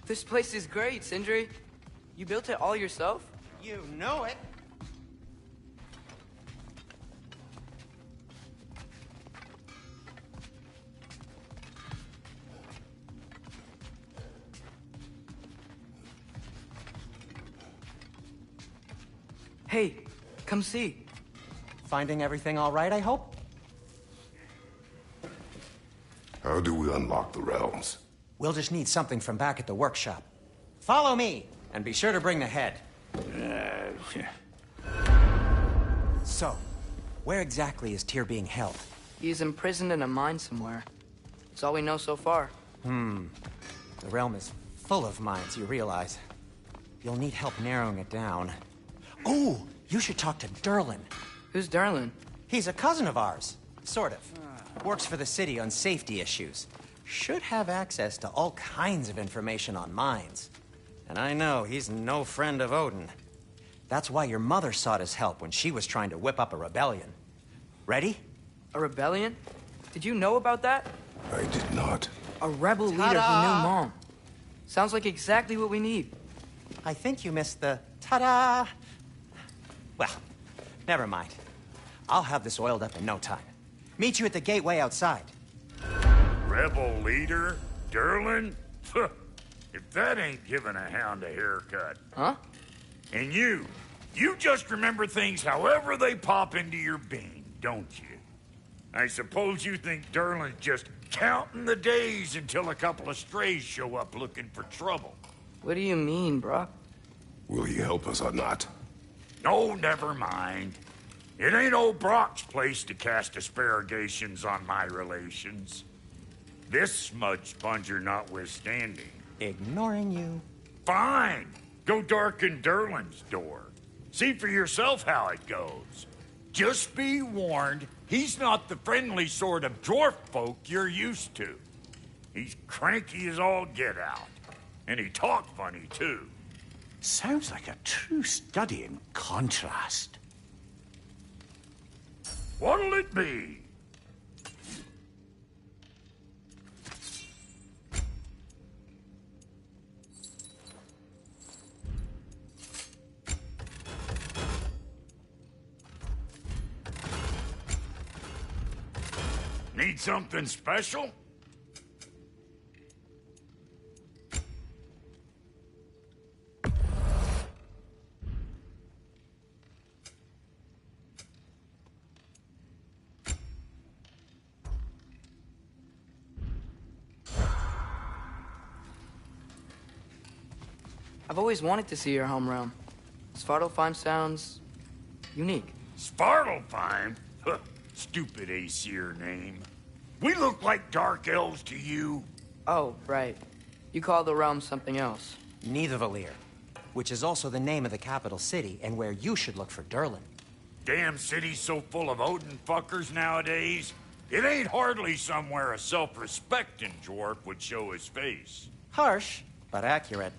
This place is great, Sindri. You built it all yourself? You know it. Hey, come see. Finding everything all right, I hope? How do we unlock the realms? We'll just need something from back at the workshop. Follow me, and be sure to bring the head. So, where exactly is Tyr being held? He's imprisoned in a mine somewhere. That's all we know so far. The realm is full of mines, you realize. You'll need help narrowing it down. Oh, you should talk to Durlin. Who's Darlin? He's a cousin of ours. Sort of. Works for the city on safety issues. Should have access to all kinds of information on mines. And I know he's no friend of Odin. That's why your mother sought his help when she was trying to whip up a rebellion. Ready? A rebellion? Did you know about that? I did not. A rebel leader who knew Mom. Sounds like exactly what we need. I think you missed the ta-da. Well, never mind. I'll have this oiled up in no time. Meet you at the gateway outside. Rebel leader? Durlin? If that ain't giving a hound a haircut. Huh? And you just remember things however they pop into your bean, don't you? I suppose you think Durlin's just counting the days until a couple of strays show up looking for trouble. What do you mean, Brock? Will he help us or not? No, never mind. It ain't old Brock's place to cast asparagations on my relations. This smudge sponger notwithstanding. Ignoring you. Fine. Go darken Durlin's door. See for yourself how it goes. Just be warned, he's not the friendly sort of dwarf folk you're used to. He's cranky as all get out. And he talk funny, too. Sounds like a true study in contrast. What'll it be? Need something special? I've always wanted to see your home realm. Svartalfheim sounds unique. Svartalfheim? Huh, stupid Aesir name. We look like dark elves to you. Oh, right. You call the realm something else. Nidavellir, which is also the name of the capital city and where you should look for Durlin. Damn city's so full of Odin fuckers nowadays. It ain't hardly somewhere a self-respecting dwarf would show his face. Harsh, but accurate.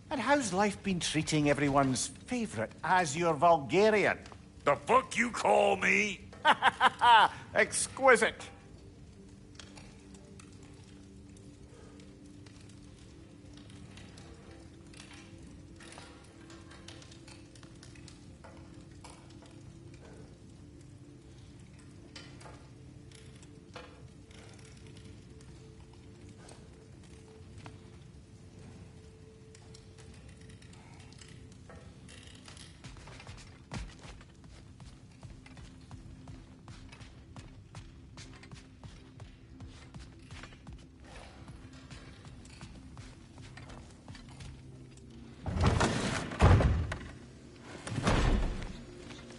And how's life been treating everyone's favorite Azure Vulgarian? The fuck you call me? Exquisite.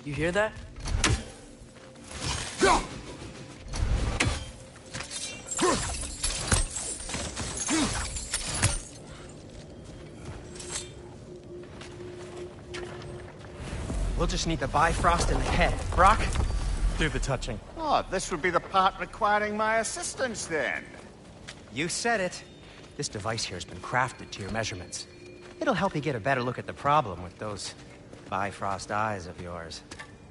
You hear that? We'll just need the Bifrost in the head. Brock, do the touching. Oh, this would be the part requiring my assistance then. You said it. This device here has been crafted to your measurements. It'll help you get a better look at the problem with those Bifrost eyes of yours.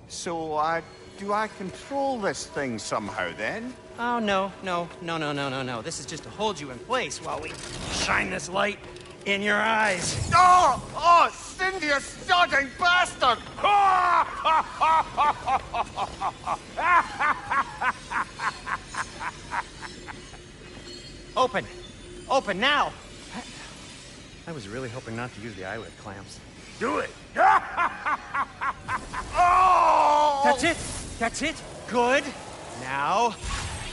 So, do I control this thing somehow then? Oh, no. This is just to hold you in place while we shine this light in your eyes. Oh! Oh, Cindy, you sodding bastard! Open! Open now! I was really hoping not to use the eyelid clamps. Do it. Oh! That's it! That's it! Good! Now,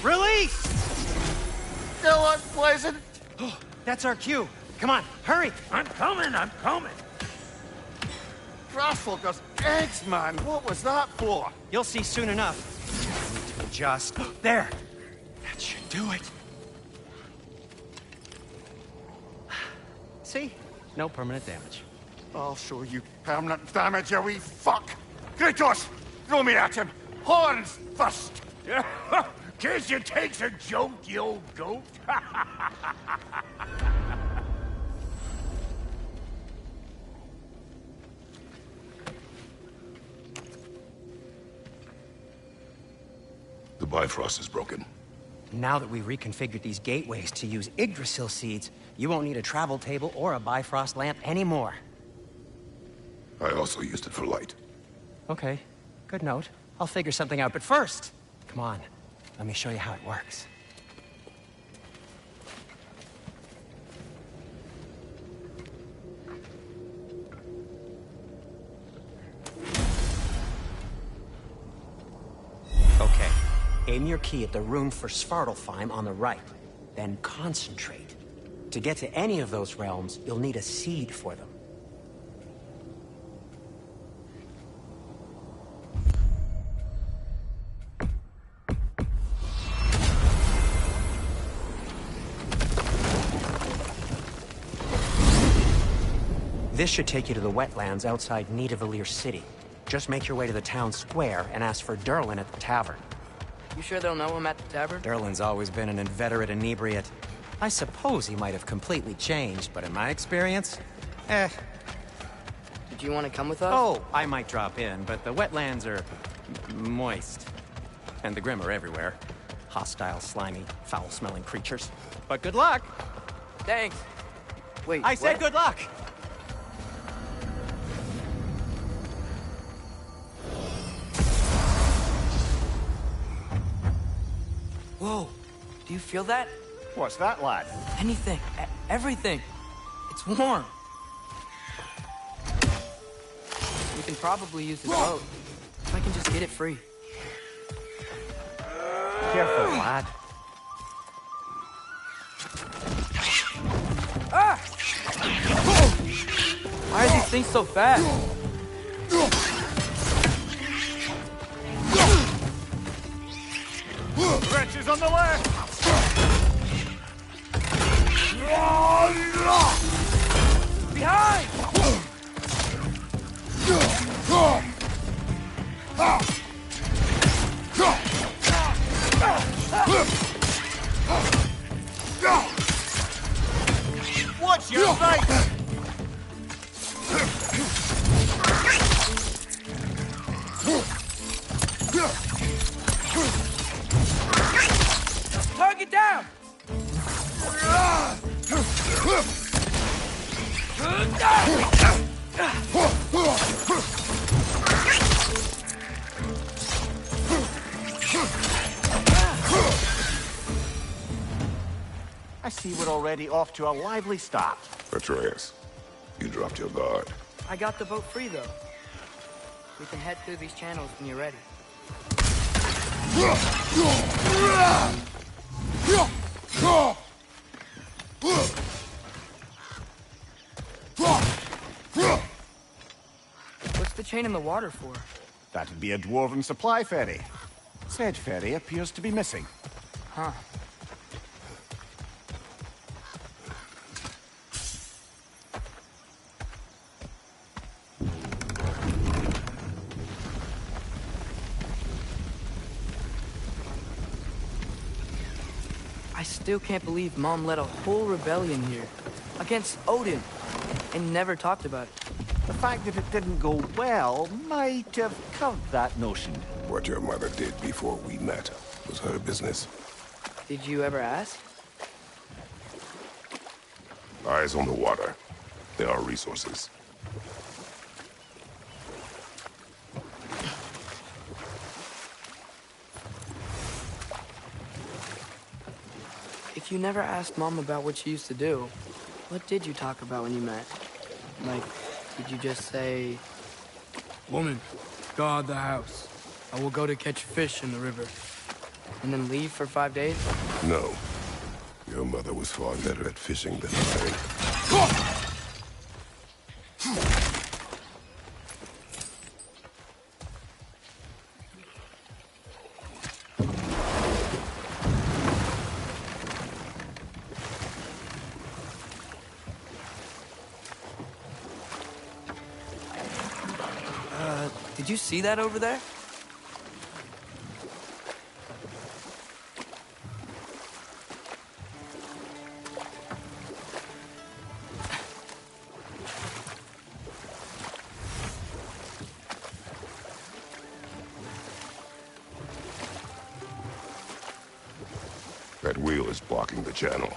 release! Still unpleasant. Oh, that's our cue. Come on, hurry! I'm coming. Grassfuckers, eggs, man. What was that for? You'll see soon enough. I need to adjust. There! That should do it. See? No permanent damage. I'll show you permanent damage, you wee fuck. Kratos, throw me at him. Horns first. Guess you takes a joke, you old goat. The Bifrost is broken. Now that we reconfigured these gateways to use Yggdrasil seeds, you won't need a travel table or a Bifrost lamp anymore. I also used it for light. Okay, good note. I'll figure something out, but first, come on, let me show you how it works. Okay, aim your key at the rune for Svartalfheim on the right, then concentrate. To get to any of those realms, you'll need a seed for them. This should take you to the wetlands outside Nidavellir City. Just make your way to the town square and ask for Durlin at the tavern. You sure they'll know him at the tavern? Durlin's always been an inveterate inebriate. I suppose he might have completely changed, but in my experience, Did you want to come with us? Oh, I might drop in, but the wetlands are moist. And the Grim are everywhere. Hostile, slimy, foul-smelling creatures. But good luck! Thanks. Wait, I said what? good luck! Whoa, do you feel that? What's that, lad? Anything, everything. It's warm. We can probably use this boat. If I can just get it free. Careful, lad. Ah! Why are these things so fast? Wretches on the left! Behind! Watch your right! Target down! I see we're already off to a lively start. Atreus, you dropped your guard. I got the boat free, though. We can head through these channels when you're ready. What's the chain in the water for? That'd be a dwarven supply ferry. Said ferry appears to be missing. Huh. I still can't believe Mom led a whole rebellion here. Against Odin. And never talked about it. The fact that it didn't go well might have curved that notion. What your mother did before we met was her business. Did you ever ask? Eyes on the water. There are resources. If you never asked Mom about what she used to do, what did you talk about when you met? Like, did you just say... Woman, guard the house. I will go to catch fish in the river. And then leave for 5 days? No. Your mother was far better at fishing than I. Did you see that over there? That wheel is blocking the channel.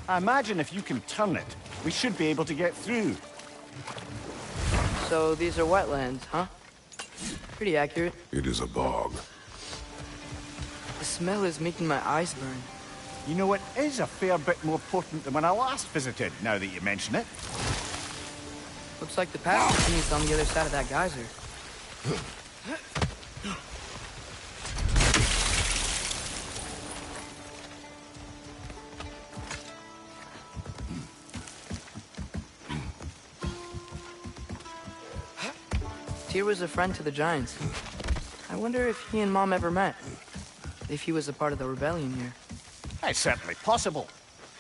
I imagine if you can turn it, we should be able to get through. So these are wetlands, huh? Pretty accurate. It is a bog. The smell is making my eyes burn. You know, it is a fair bit more potent than when I last visited, now that you mention it. Looks like the path continues on the other side of that geyser. Tyr was a friend to the Giants. I wonder if he and Mom ever met. If he was a part of the rebellion here. It's certainly possible.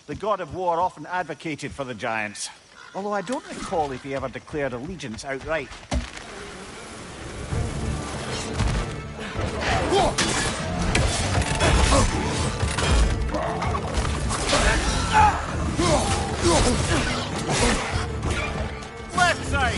The god of war often advocated for the Giants. Although I don't recall if he ever declared allegiance outright. Left side!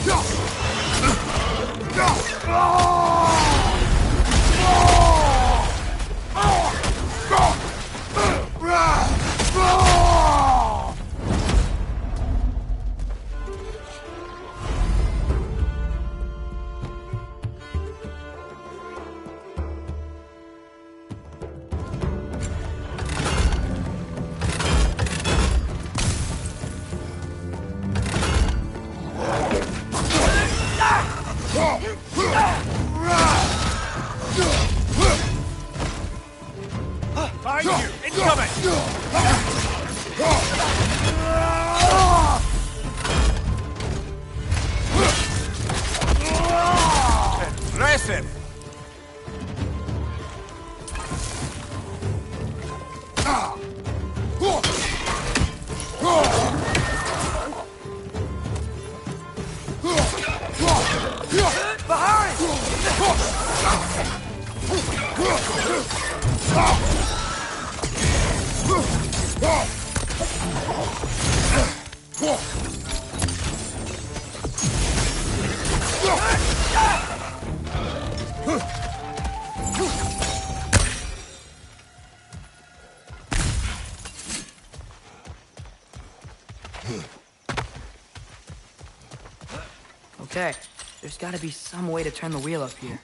Okay, there's gotta be some way to turn the wheel up here.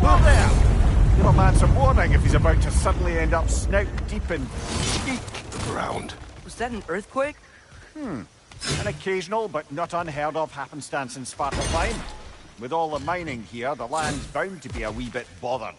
Whoa there! Give a man some warning if he's about to suddenly end up snout deep in deep. Ground. Was that an earthquake? An occasional but not unheard of happenstance in Sparta time. With all the mining here, the land's bound to be a wee bit bothered.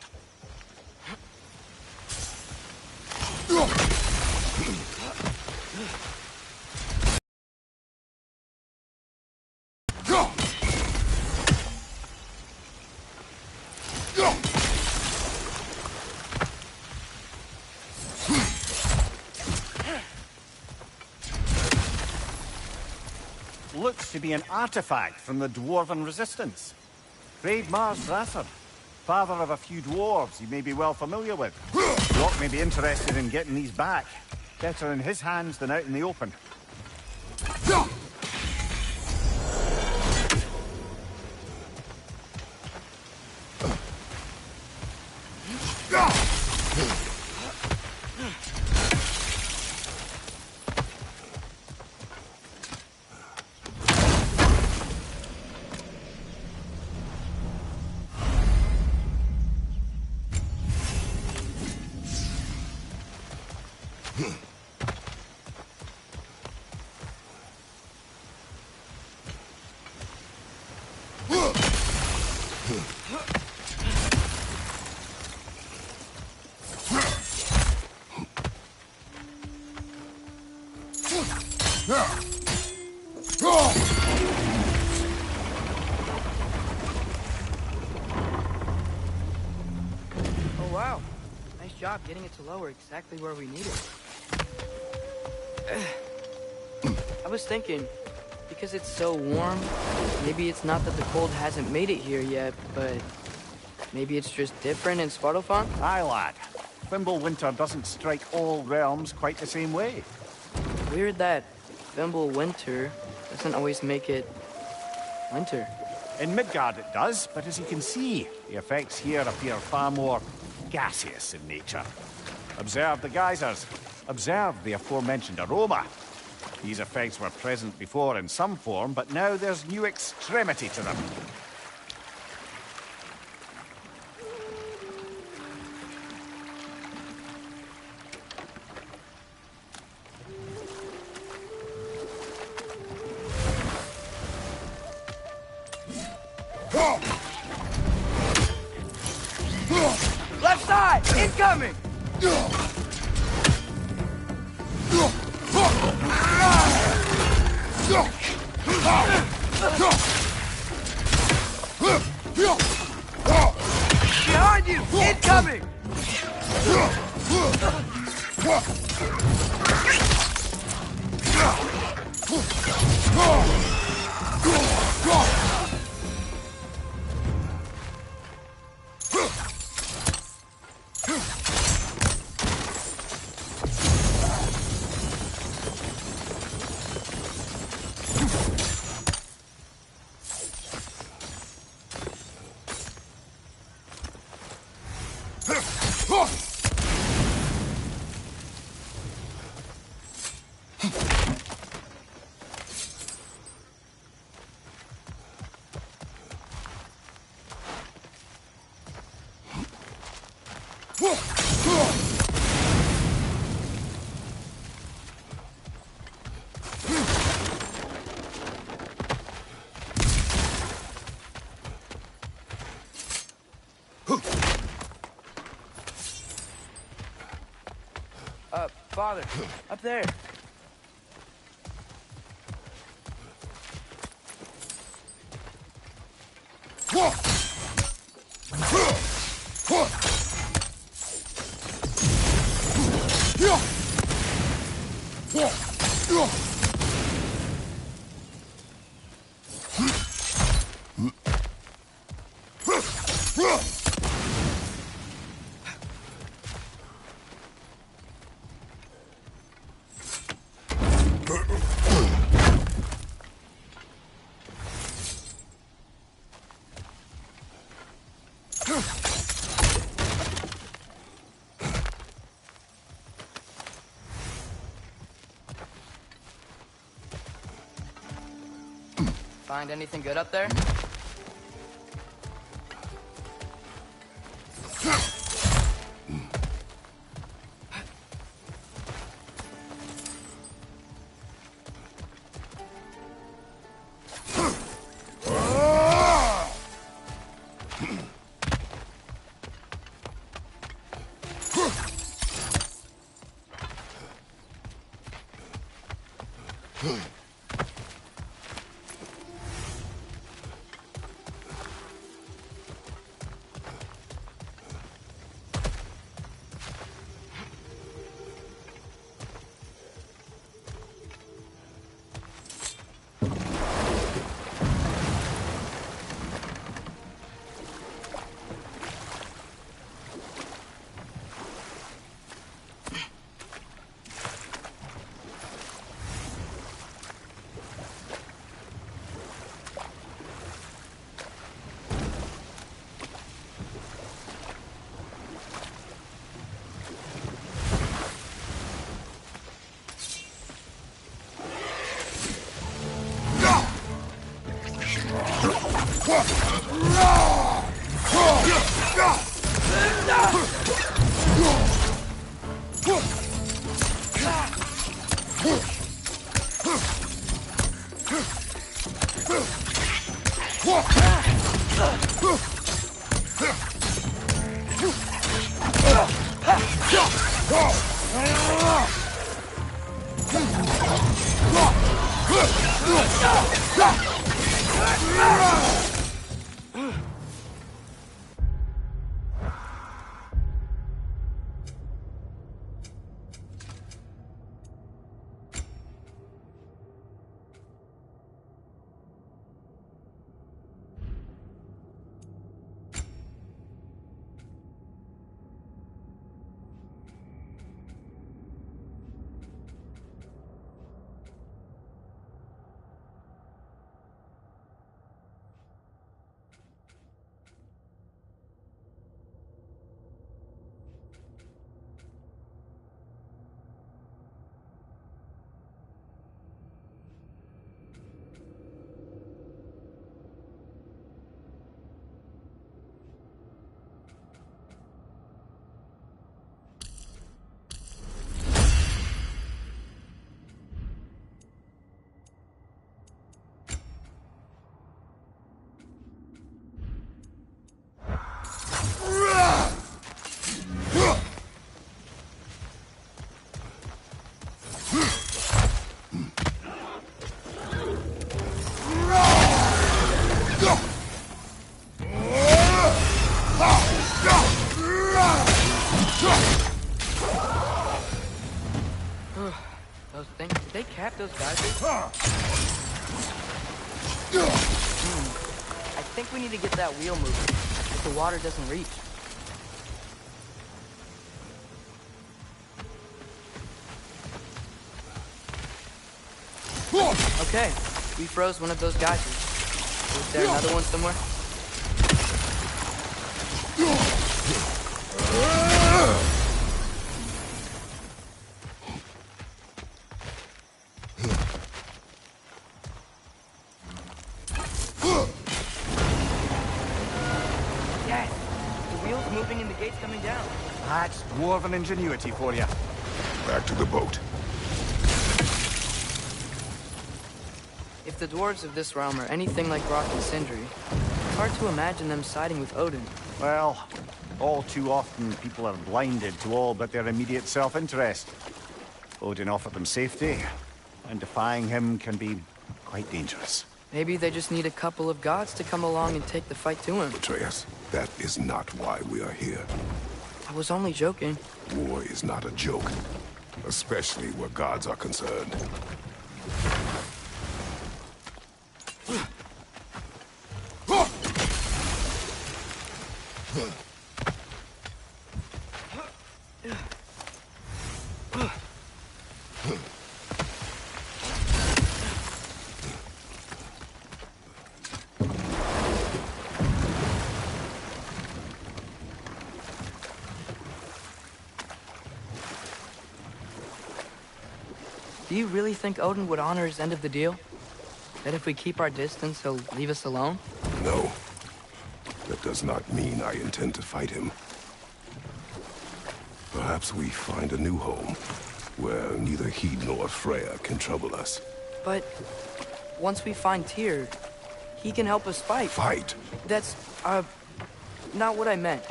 Looks to be an artifact from the Dwarven Resistance. Brave Mars Rathard, father of a few dwarves you may be well familiar with. Rock may be interested in getting these back. Better in his hands than out in the open. Oh, wow. Nice job getting it to lower exactly where we need it. I was thinking, because it's so warm, maybe it's not that the cold hasn't made it here yet, but maybe it's just different in Svartalfheim? Aye, lad. Winter doesn't strike all realms quite the same way. Weird that Winter doesn't always make it winter. In Midgard it does, but as you can see, the effects here appear far more gaseous in nature. Observe the geysers. Observe the aforementioned aroma. These effects were present before in some form, but now there's new extremity to them. Left side! Incoming! Behind you! Incoming! Father, up there. Find anything good up there? Those things, did they cap those geysers? I think we need to get that wheel moving, if the water doesn't reach. Okay, we froze one of those geysers. Is there another one somewhere? Yes! The wheel's moving and the gate's coming down. That's dwarven ingenuity for you. Back to the boat. If the dwarves of this realm are anything like Rock and Sindri, it's hard to imagine them siding with Odin. Well, all too often people are blinded to all but their immediate self-interest. Odin offered them safety, and defying him can be quite dangerous. Maybe they just need a couple of gods to come along and take the fight to him. Atreus, that is not why we are here. I was only joking. War is not a joke, especially where gods are concerned. Do you really think Odin would honor his end of the deal? That if we keep our distance, he'll leave us alone? No. That does not mean I intend to fight him. Perhaps we find a new home, where neither he nor Freya can trouble us. But once we find Tyr, he can help us fight. Fight? That's, not what I meant.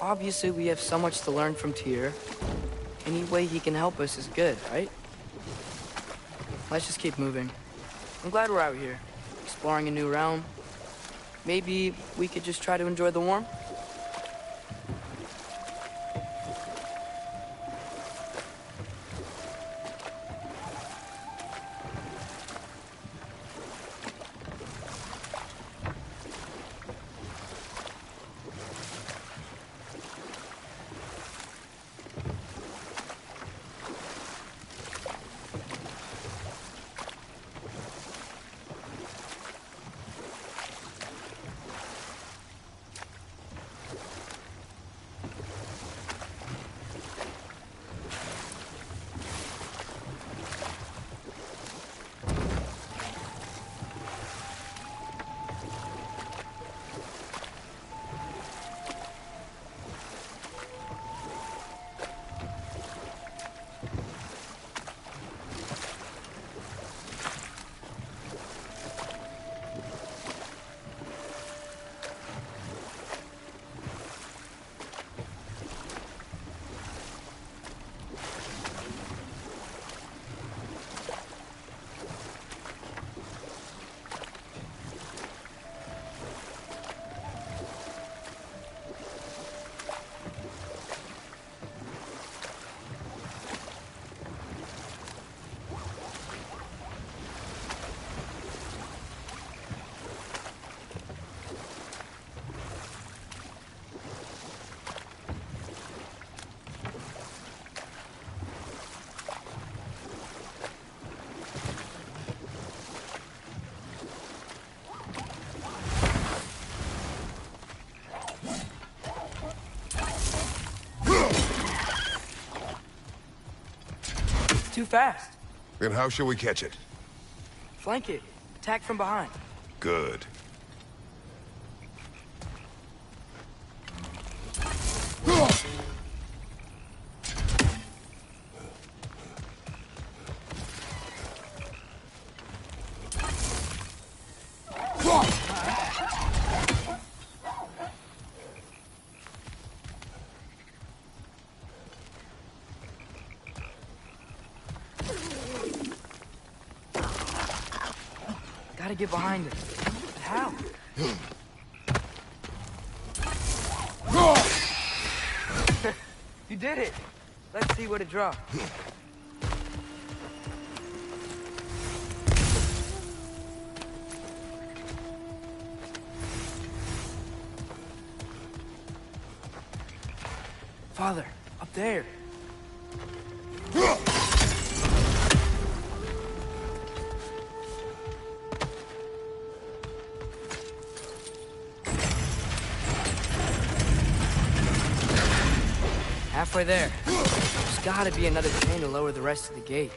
Obviously, we have so much to learn from Tyr. Any way he can help us is good, right? Let's just keep moving. I'm glad we're out here, exploring a new realm. Maybe we could just try to enjoy the warmth? too fast. Then how shall we catch it? Flank it. Attack from behind. Good. Gotta get behind it. But how? You did it! Let's see what it dropped. Father, up there. Halfway there. There's gotta be another chain to lower the rest of the gate.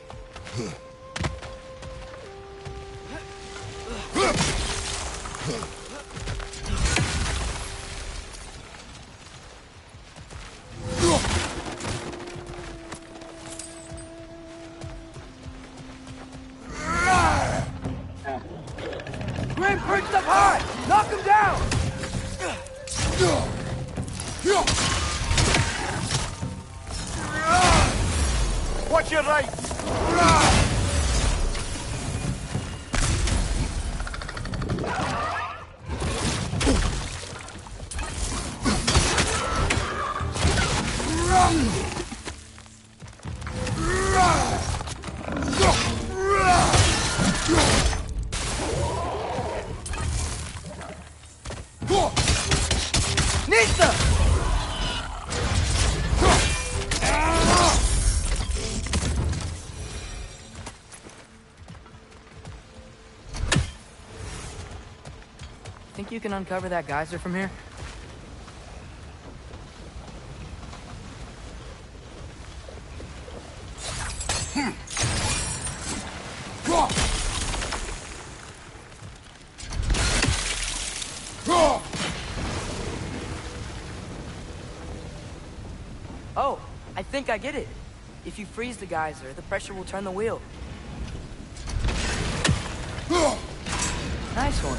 Grim perched up high! Knock him down! Watch your right! Nista! Think you can uncover that geyser from here? Oh, I think I get it. If you freeze the geyser, the pressure will turn the wheel. Nice one.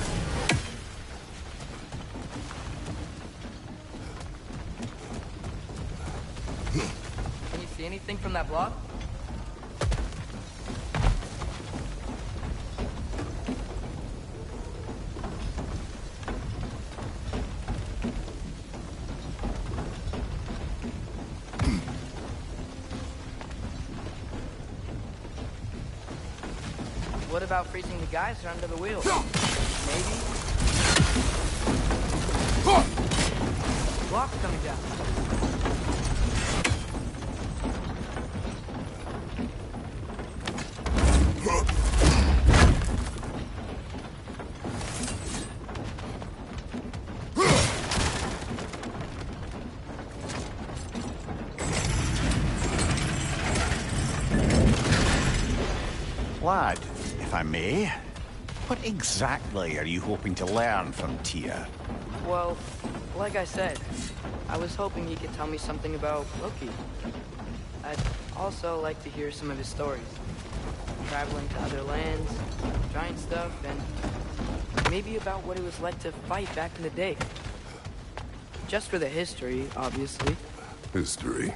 Can you see anything from that block? What about freezing the geyser under the wheel? Maybe? Block's coming down. Lad, if I may, what exactly are you hoping to learn from Tia? Well, like I said, I was hoping he could tell me something about Loki. I'd also like to hear some of his stories. Traveling to other lands, giant stuff, and maybe about what it was like to fight back in the day. Just for the history, obviously. History.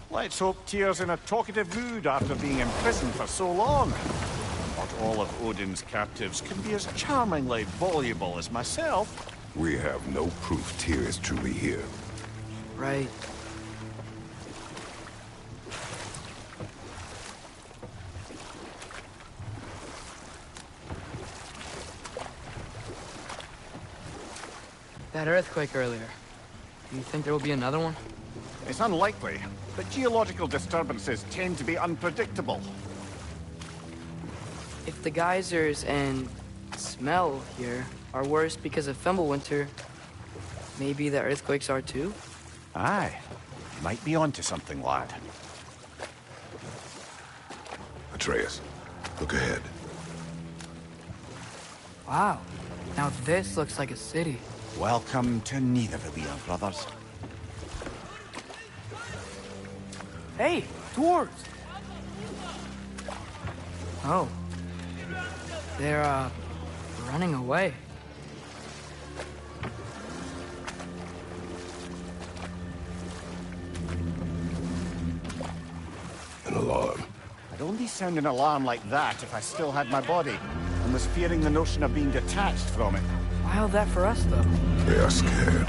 Let's hope Tyr's in a talkative mood after being imprisoned for so long. Not all of Odin's captives can be as charmingly voluble as myself. We have no proof Tyr is truly here. Right. That earthquake earlier. Do you think there will be another one? It's unlikely, but geological disturbances tend to be unpredictable. If the geysers and smell here are worse because of Fimbulwinter, maybe the earthquakes are too? Aye, might be onto something, lad. Atreus, look ahead. Wow. Now this looks like a city. Welcome to Nidavellir, brothers. Hey, dwarves! Oh. They're, running away. An alarm. I'd only sound an alarm like that if I still had my body, and was fearing the notion of being detached from it. Why all that for us, though? They are scared.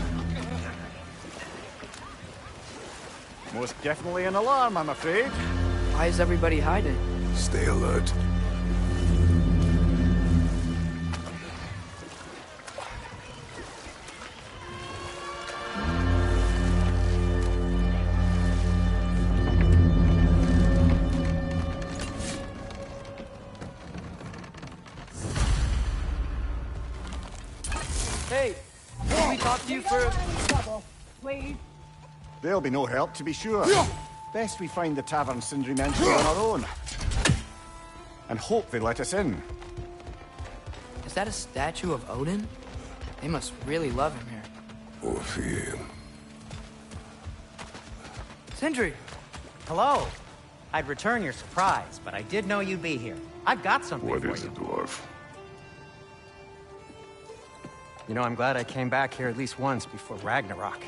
Most definitely an alarm, I'm afraid. Why is everybody hiding? Stay alert. Hey, can we talk to you for... There'll be no help, to be sure. Best we find the tavern Sindri mentioned on our own. And hope they let us in. Is that a statue of Odin? They must really love him here. Or fear him. Sindri! Hello. I'd return your surprise, but I did know you'd be here. I've got something What for is you. it, dwarf? You know, I'm glad I came back here at least once before Ragnarok.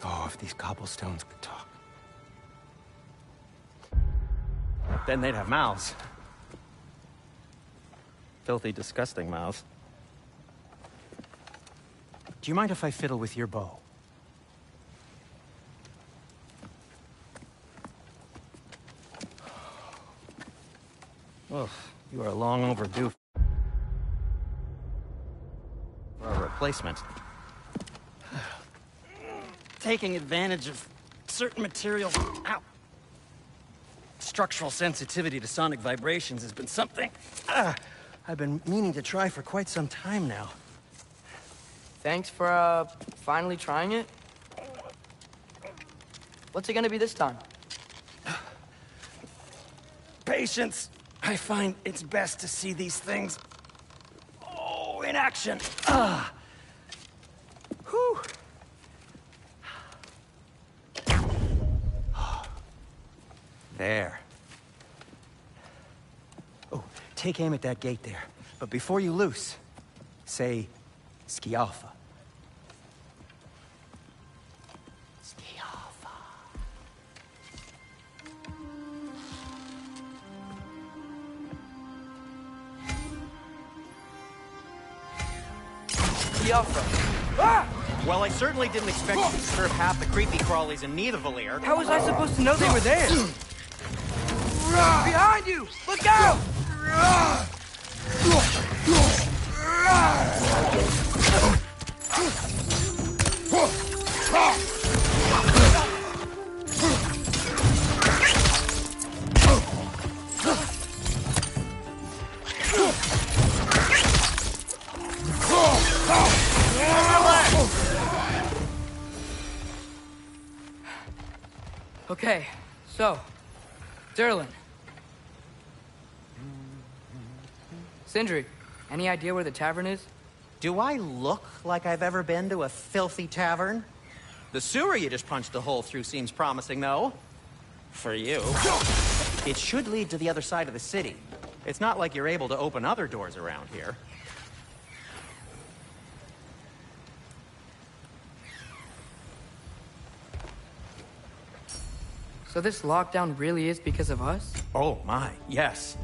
Oh, if these cobblestones could talk. Then they'd have mouths. Filthy, disgusting mouths. Do you mind if I fiddle with your bow? Oh, you are long overdue for a replacement. Taking advantage of certain materials. Ow. Structural sensitivity to sonic vibrations has been something I've been meaning to try for quite some time now. Thanks for, finally trying it. What's it gonna be this time? Patience. I find it's best to see these things, in action. Whew. There. Oh, take aim at that gate there. But before you loose, say, Skialfa. Skialfa. Yalfa. Ah! Well, I certainly didn't expect to disturb half the creepy crawlies in Nidavellir. How was I supposed to know they were there? Behind you! Look out! Okay, so, Durlin. Sindri, any idea where the tavern is? Do I look like I've ever been to a filthy tavern? The sewer you just punched a hole through seems promising, though. For you. It should lead to the other side of the city. It's not like you're able to open other doors around here. So this lockdown really is because of us? Oh my, yes.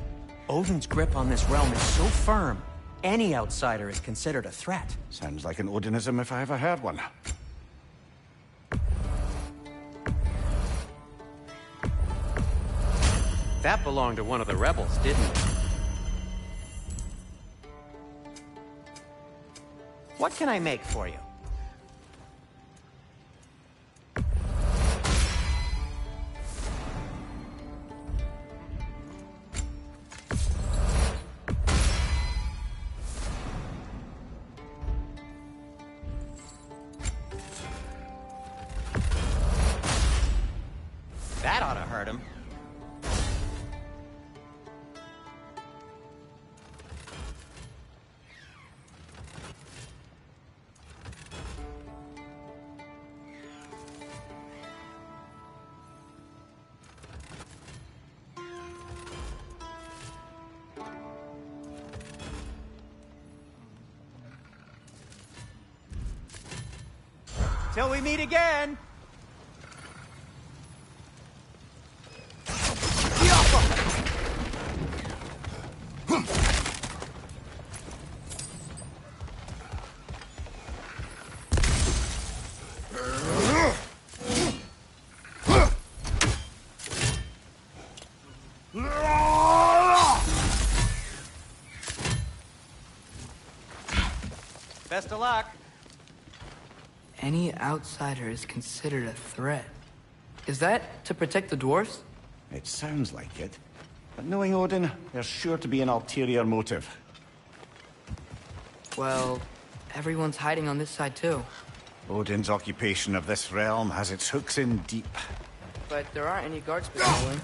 Odin's grip on this realm is so firm, any outsider is considered a threat. Sounds like an Odinism if I ever heard one. That belonged to one of the rebels, didn't it? What can I make for you? That ought to hurt. hurt him. Till we meet again! Best of luck. Any outsider is considered a threat. Is that to protect the dwarves? It sounds like it. But knowing Odin, there's sure to be an ulterior motive. Well, everyone's hiding on this side too. Odin's occupation of this realm has its hooks in deep. But there aren't any guards patrolling.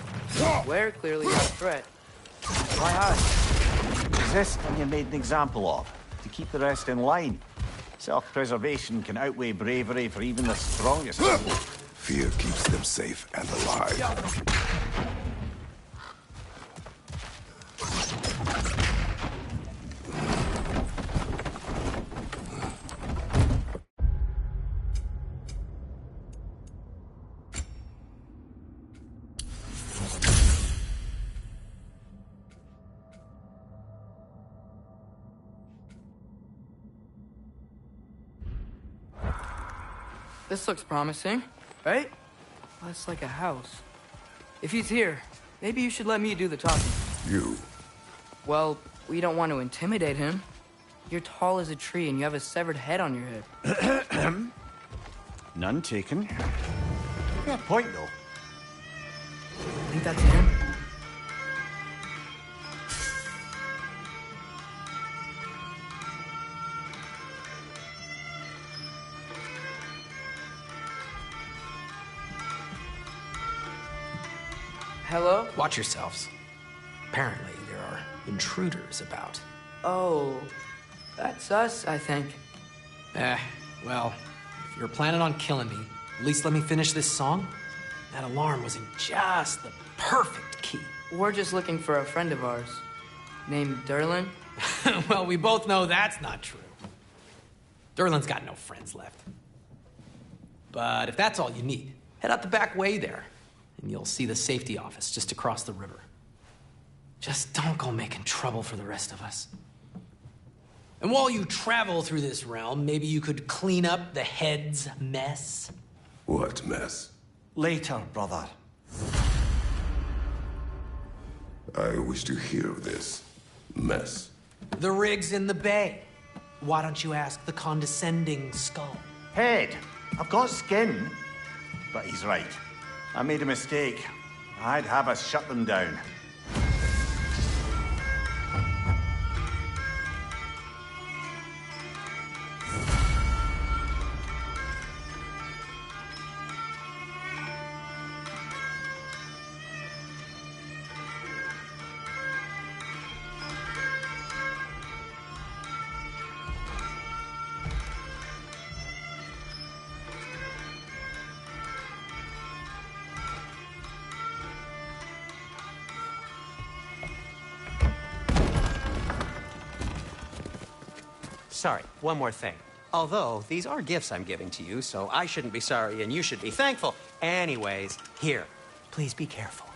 We're clearly not a threat. Why hide? Resist and you're made an example of, to keep the rest in line. Self-preservation can outweigh bravery for even the strongest people. Fear keeps them safe and alive. This looks promising, right? Well, it's like a house. If he's here, maybe you should let me do the talking. You. Well, we don't want to intimidate him. You're tall as a tree and you have a severed head on your head. None taken. Good point, though. I think that's him. Hello? Watch yourselves. Apparently, there are intruders about. Oh, that's us, I think. Well, if you're planning on killing me, at least let me finish this song. That alarm was in just the perfect key. We're just looking for a friend of ours, named Derlin. Well, we both know that's not true. Derlin's got no friends left. But if that's all you need, head out the back way there, and you'll see the safety office just across the river. Just don't go making trouble for the rest of us. And while you travel through this realm, maybe you could clean up the head's mess. What mess? Later, brother. I wish to hear of this mess. The rig's in the bay. Why don't you ask the condescending skull? Head, I've got skin. But he's right. I made a mistake. I'd have us shut them down. Sorry, one more thing. Although, these are gifts I'm giving to you, so I shouldn't be sorry and you should be thankful. Anyways, here, please be careful.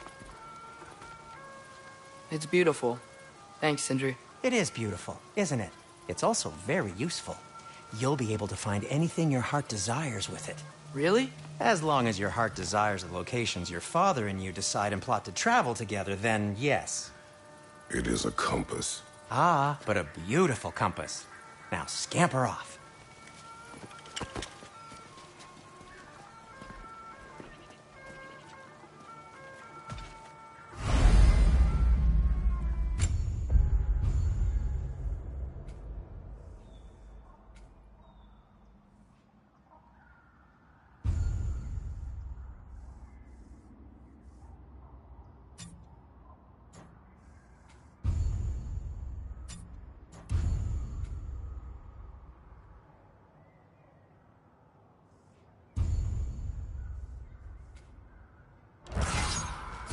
It's beautiful. Thanks, Sindri. It is beautiful, isn't it? It's also very useful. You'll be able to find anything your heart desires with it. Really? As long as your heart desires the locations your father and you decide and plot to travel together, then yes. It is a compass. Ah, but a beautiful compass. Now scamper off.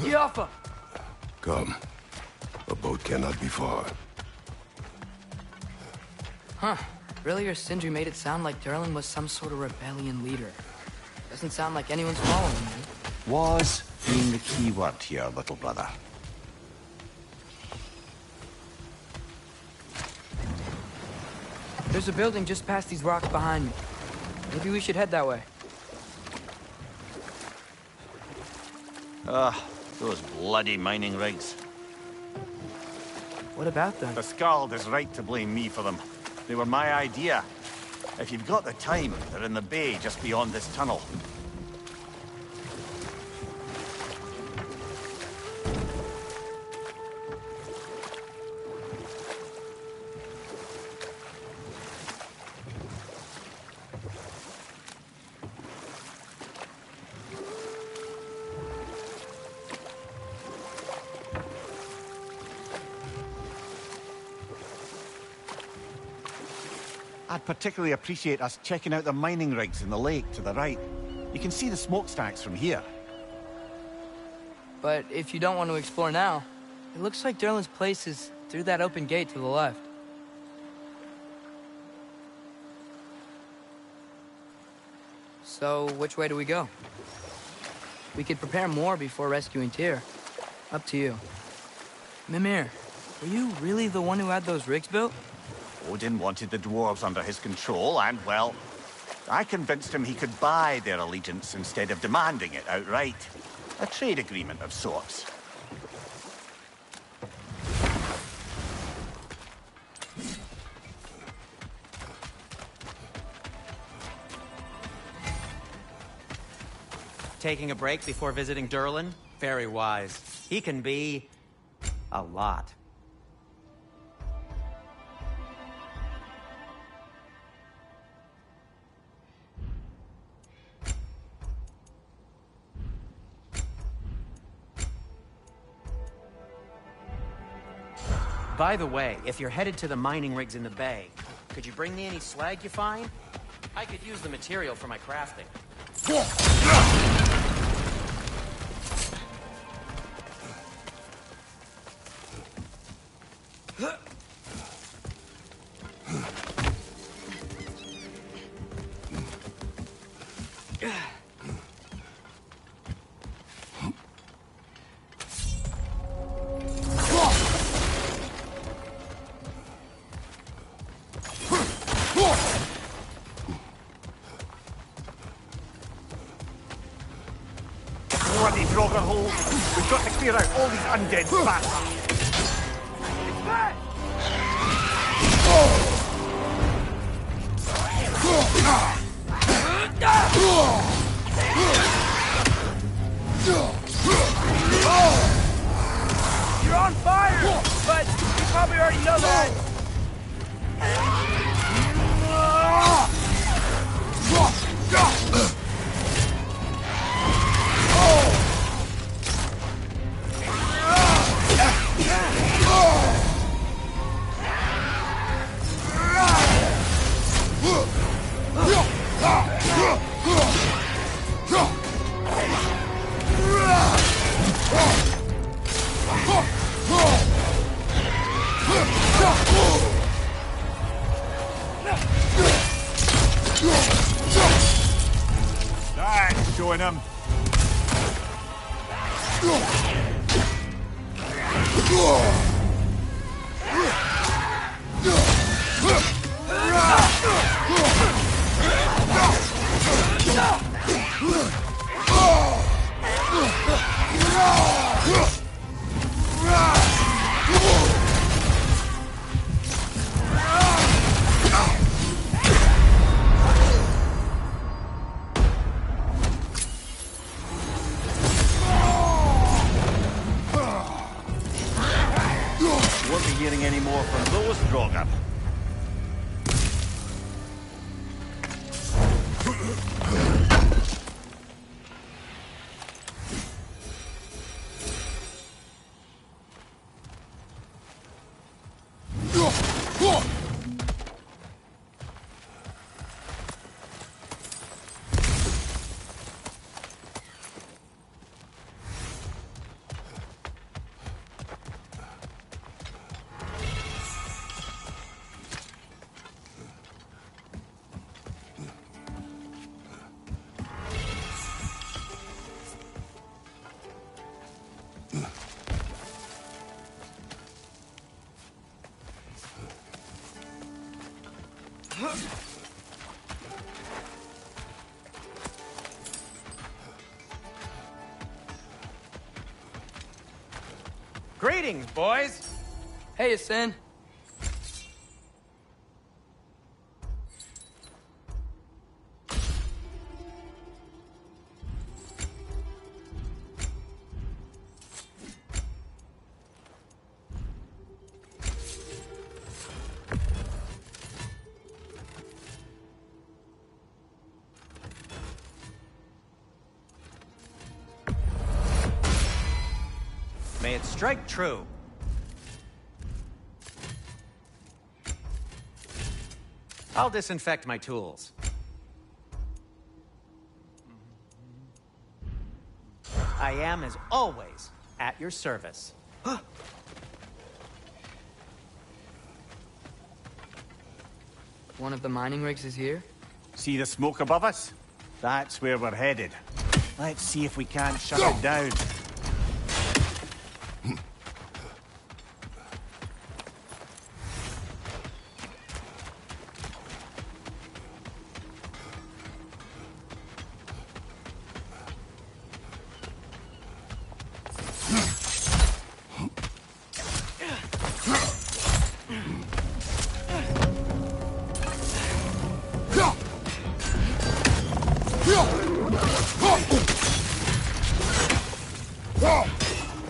Yaffa! Come. A boat cannot be far. Huh. Really, or Sindri made it sound like Durlin was some sort of rebellion leader. Doesn't sound like anyone's following me. Was being the key word here, little brother. There's a building just past these rocks behind me. Maybe we should head that way. Those bloody mining rigs. What about them? The Skald is right to blame me for them. They were my idea. If you've got the time, they're in the bay just beyond this tunnel. I'd particularly appreciate us checking out the mining rigs in the lake to the right. You can see the smokestacks from here. But if you don't want to explore now, it looks like Durlin's place is through that open gate to the left. So, which way do we go? We could prepare more before rescuing Tyr. Up to you. Mimir, were you really the one who had those rigs built? Odin wanted the dwarves under his control, and, well, I convinced him he could buy their allegiance instead of demanding it outright. A trade agreement of sorts. Taking a break before visiting Durlin? Very wise. He can be... a lot. By the way, if you're headed to the mining rigs in the bay, could you bring me any slag you find? I could use the material for my crafting. Bloody Draugr hole! We've got to clear out all these undead bastards! You're on fire! But you probably already know that. That's showing him. Won't be hearing any more from those Draugr. Greetings, boys. Hey, Asin. May it strike true. I'll disinfect my tools. I am, as always, at your service. One of the mining rigs is here? See the smoke above us? That's where we're headed. Let's see if we can't shut it down.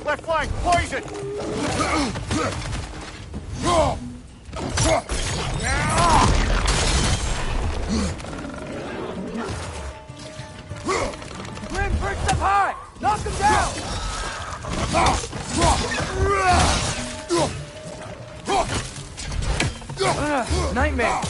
Left flank, poison! Grim, perched up high! Knock him down! Nightmare!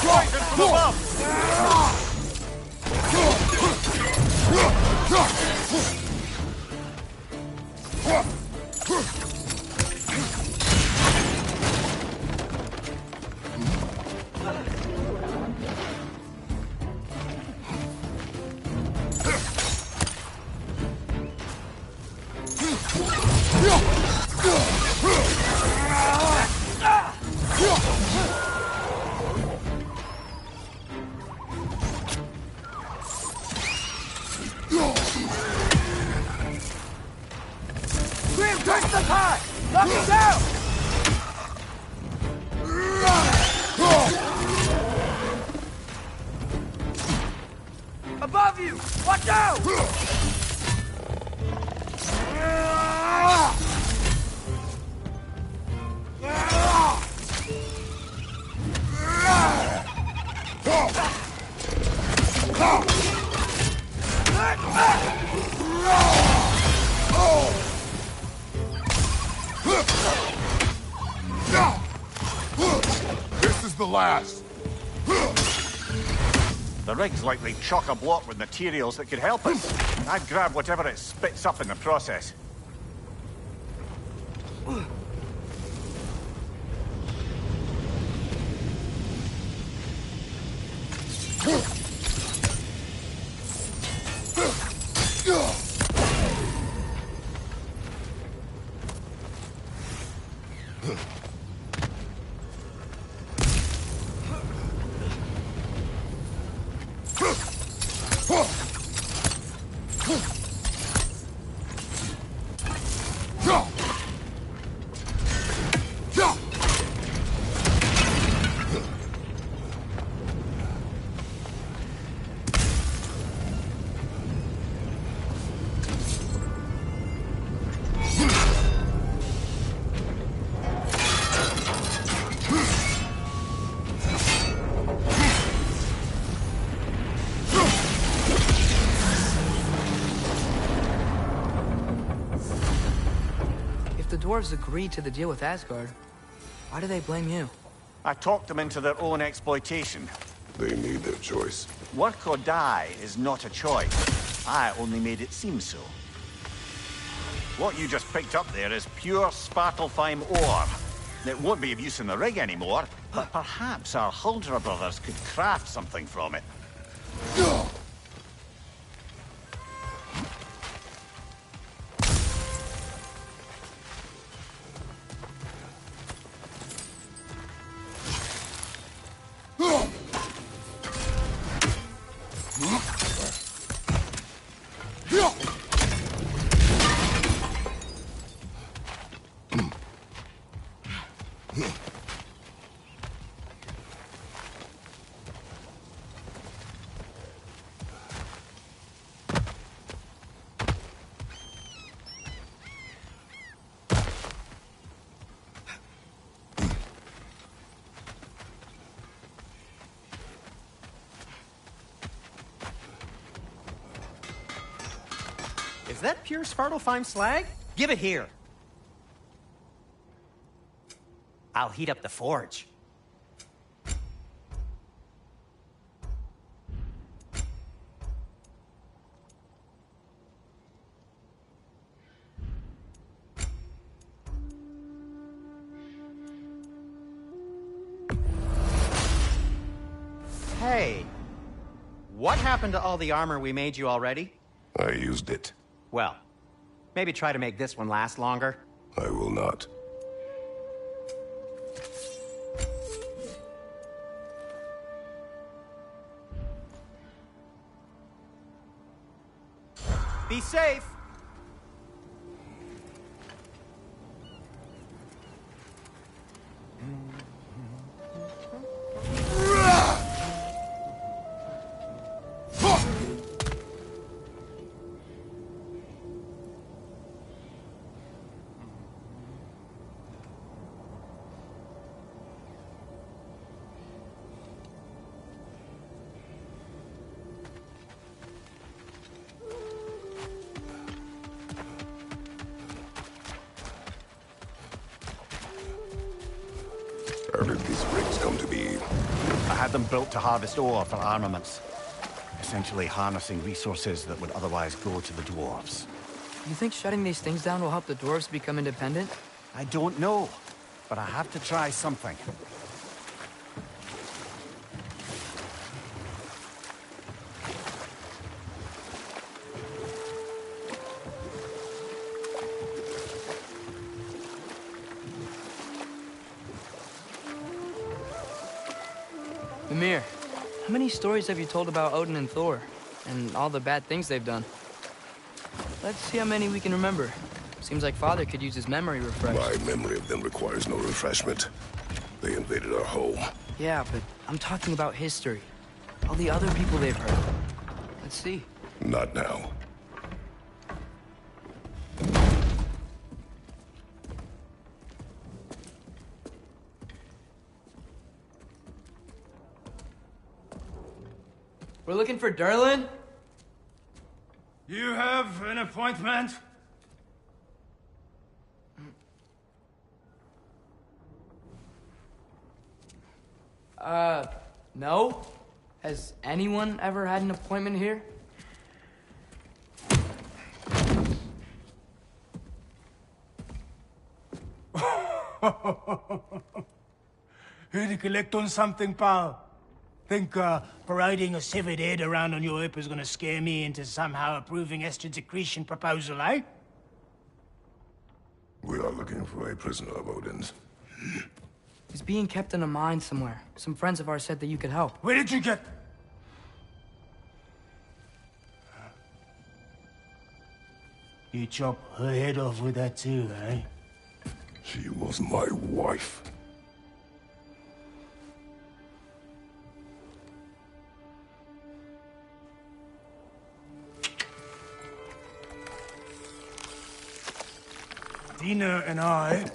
Poison from above! Grim, perched up high! Knock him down! Above you! Watch out! This is the last. The rig's likely chock-a-block with materials that could help us. I'd grab whatever it spits up in the process. The dwarves agreed to the deal with Asgard. Why do they blame you? I talked them into their own exploitation. They made their choice. Work or die is not a choice. I only made it seem so. What you just picked up there is pure Svartalfheim ore. It won't be of use in the rig anymore, but perhaps our Huldra brothers could craft something from it. Is that pure Svartalfheim slag? Give it here. I'll heat up the forge. Hey, what happened to all the armor we made you already? I used it. Well, maybe try to make this one last longer. I will not. Be safe! How did these rigs come to be? I had them built to harvest ore for armaments. Essentially harnessing resources that would otherwise go to the dwarves. You think shutting these things down will help the dwarves become independent? I don't know, but I have to try something. Mimir, how many stories have you told about Odin and Thor? And all the bad things they've done? Let's see how many we can remember. Seems like Father could use his memory refreshed. My memory of them requires no refreshment. They invaded our home. Yeah, but I'm talking about history. All the other people they've heard. Let's see. Not now. We're looking for Durlin? You have an appointment? No? Has anyone ever had an appointment here? Here to collect on something, pal? Think parading a severed head around on your hip is gonna scare me into somehow approving Esther's accretion proposal, eh? We are looking for a prisoner of Odin's. He's being kept in a mine somewhere. Some friends of ours said that you could help. Where did you get... You chop her head off with that too, eh? She was my wife. Dina and I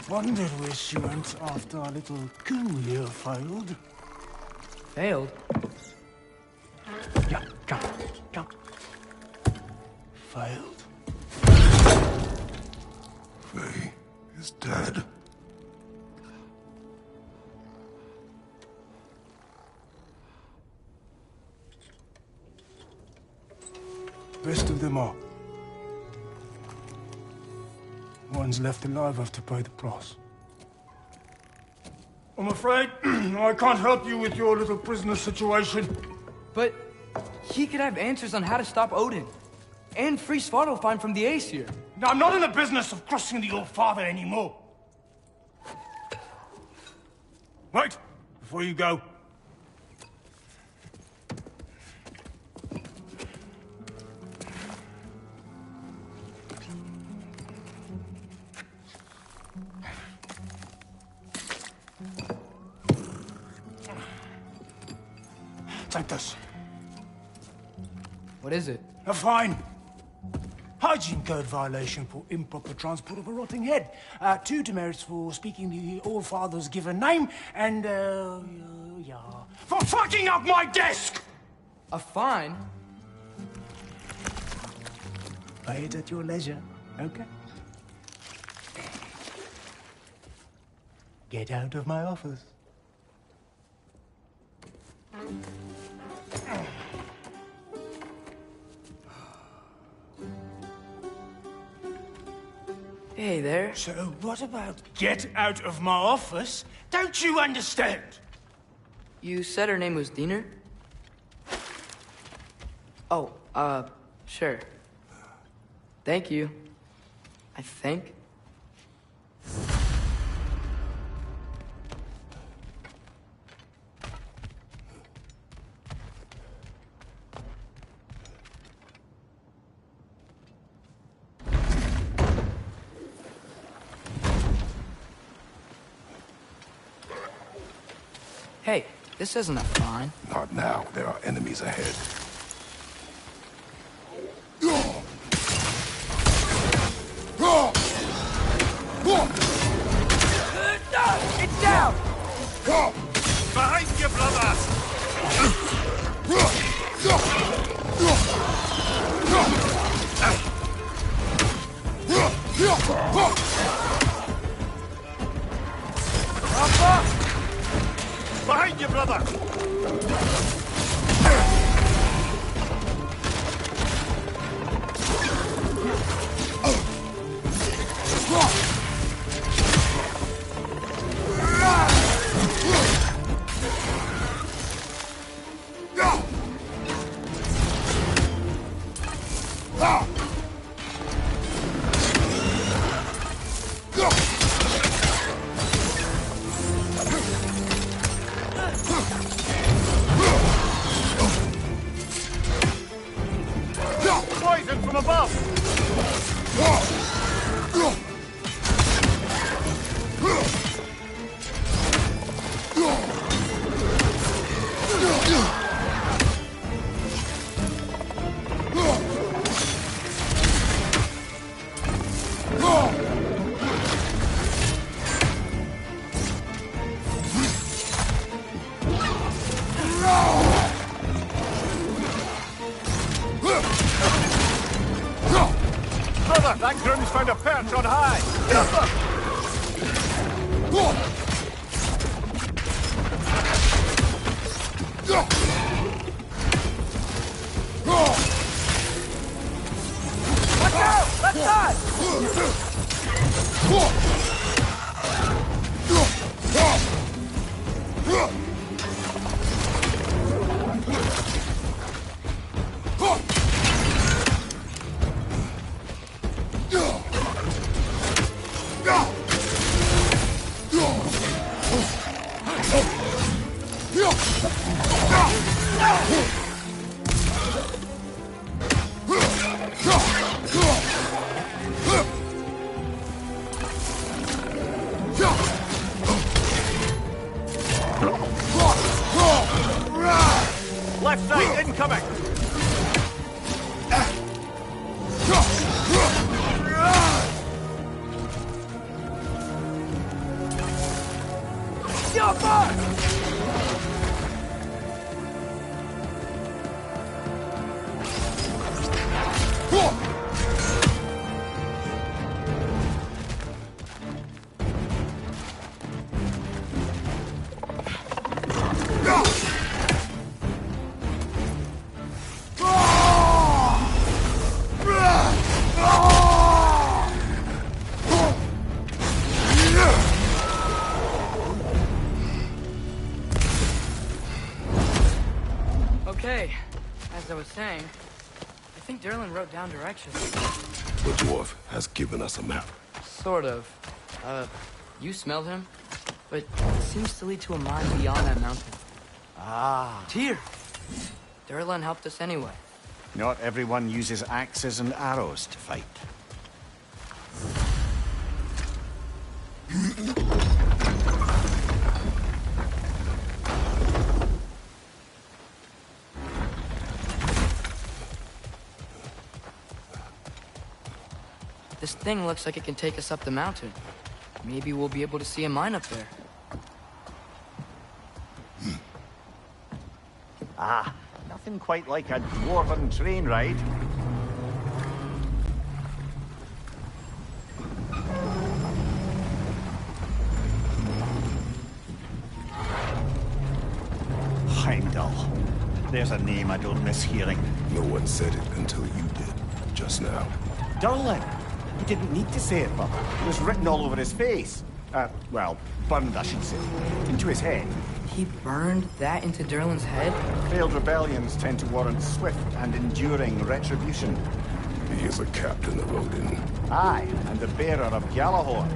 wondered where she went after our little coup here failed. Failed? Yeah, jump. Failed. Faye is dead. best of them all. One's left alive have to pay the price. I'm afraid I can't help you with your little prisoner situation. But he could have answers on how to stop Odin. And free Svartalfheim from the Aesir. Now, I'm not in the business of crossing the Old Father anymore. Wait, before you go. Take this. What is it? A fine. Hygiene code violation for improper transport of a rotting head. 2 demerits for speaking the All-Father's given name, and, yeah. For fucking up my desk! A fine? Pay it at your leisure, okay? Get out of my office. Hey there. So what about get out of my office? Don't you understand? You said her name was Diener? Oh, sure. Thank you. I think. Hey, this isn't a fine. Not now. There are enemies ahead. It's down! Behind you, brothers! Behind you, brother! Poison from above! Brother, that groom's found a perch on high! Watch out! Left side! Left side, incoming! Your mark! As I was saying, I think Derlin wrote down directions. The dwarf has given us a map. Sort of. You smelled him? But it seems to lead to a mine beyond that mountain. Ah. Tyr! Derlin helped us anyway. Not everyone uses axes and arrows to fight. This thing looks like it can take us up the mountain. Maybe we'll be able to see a mine up there. Ah, nothing quite like a dwarven train ride. Heimdall. There's a name I don't miss hearing. No one said it until you did, just now. Durlin. He didn't need to say it, but it was written all over his face. Well, burned, I should say. Into his head. He burned that into Derlin's head? Failed rebellions tend to warrant swift and enduring retribution. He is a captain of Odin. Aye, and the bearer of Gjallarhorn.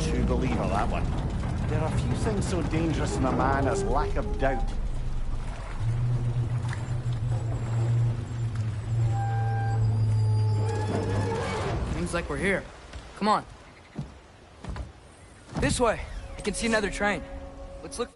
True believer, that one. There are few things so dangerous in a man as lack of doubt. Seems like we're here. Come on. This way. I can see another train. Let's look.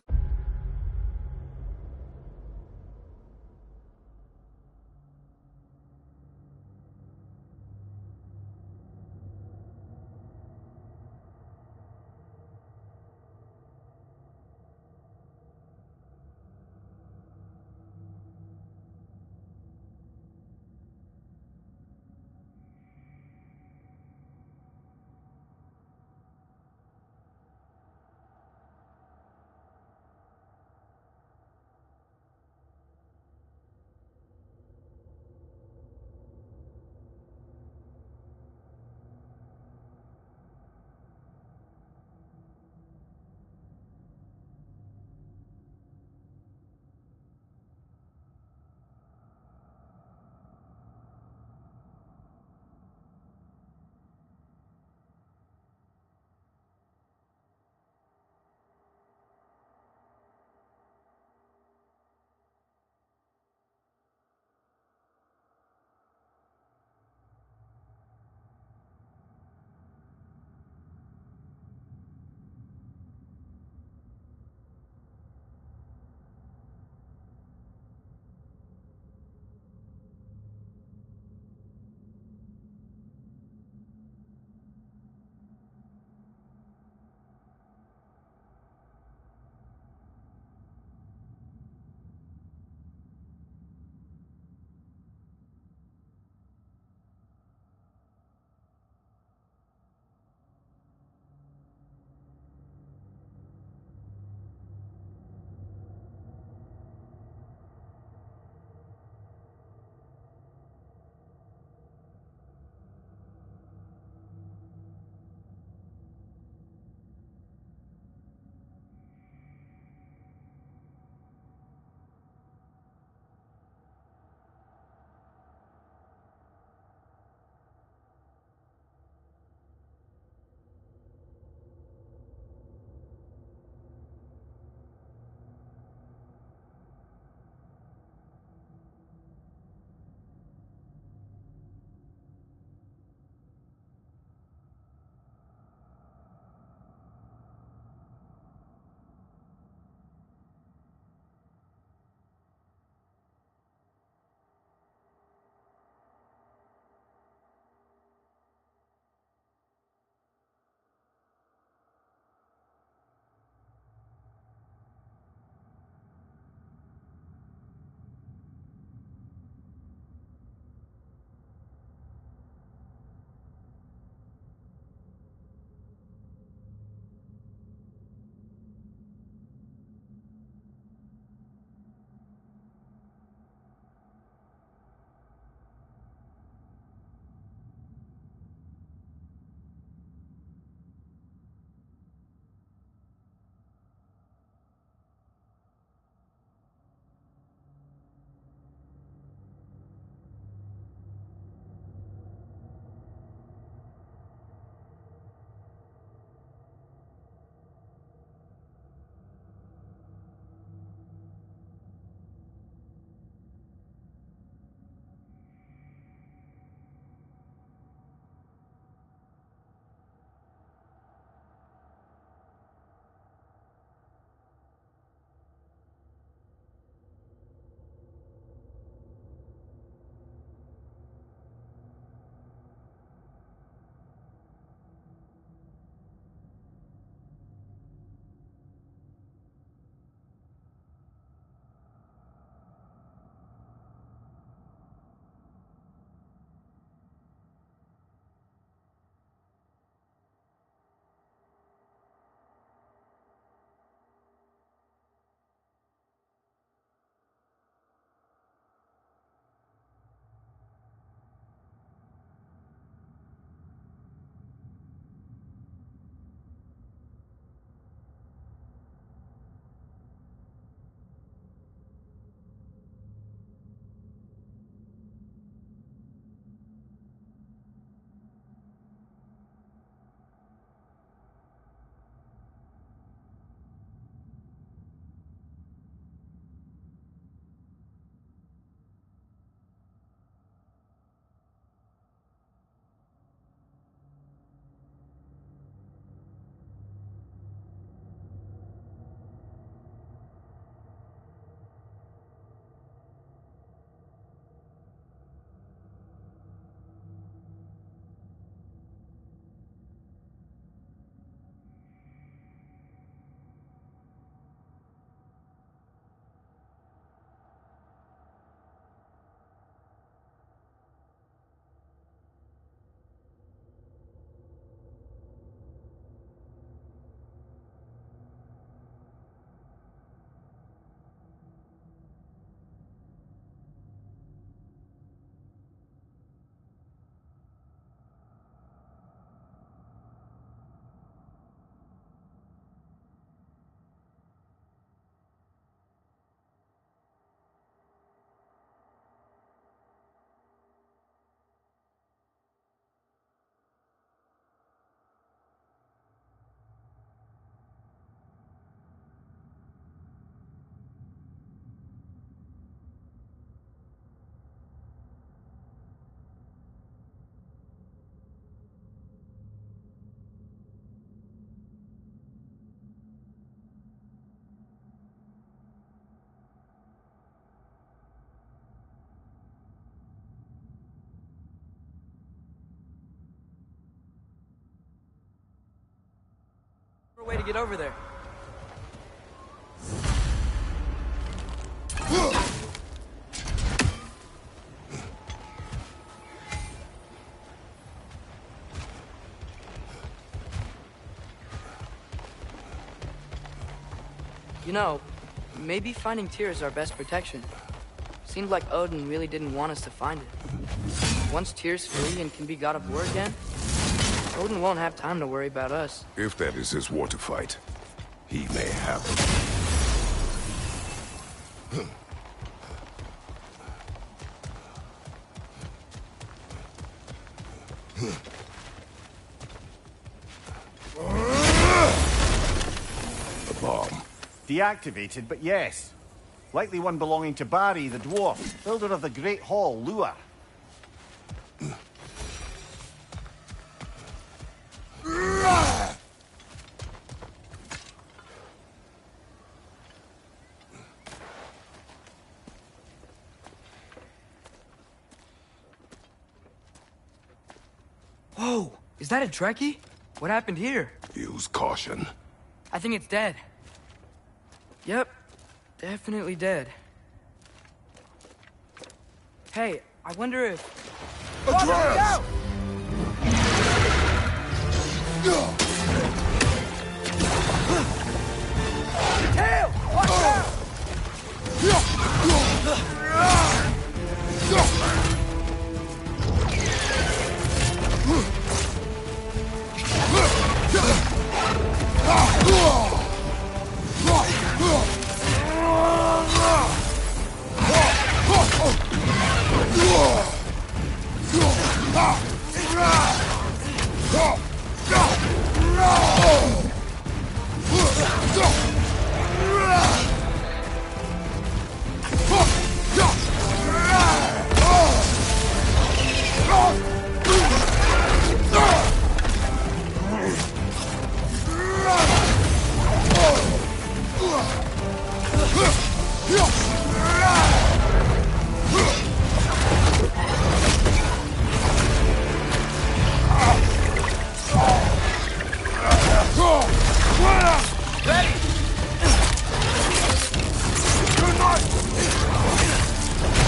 Way to get over there. You know, maybe finding Tyr is our best protection. Seemed like Odin really didn't want us to find it. Once Tyr's free and can be god of war again, Odin won't have time to worry about us. If that is his war to fight, he may have it. A bomb. Deactivated, but yes. Likely one belonging to Barry, the dwarf, builder of the Great Hall, Lua. Whoa! Is that a Trekkie? What happened here? Use caution. I think it's dead. Yep. Definitely dead. Hey, I wonder if... Address! Tail! Watch out!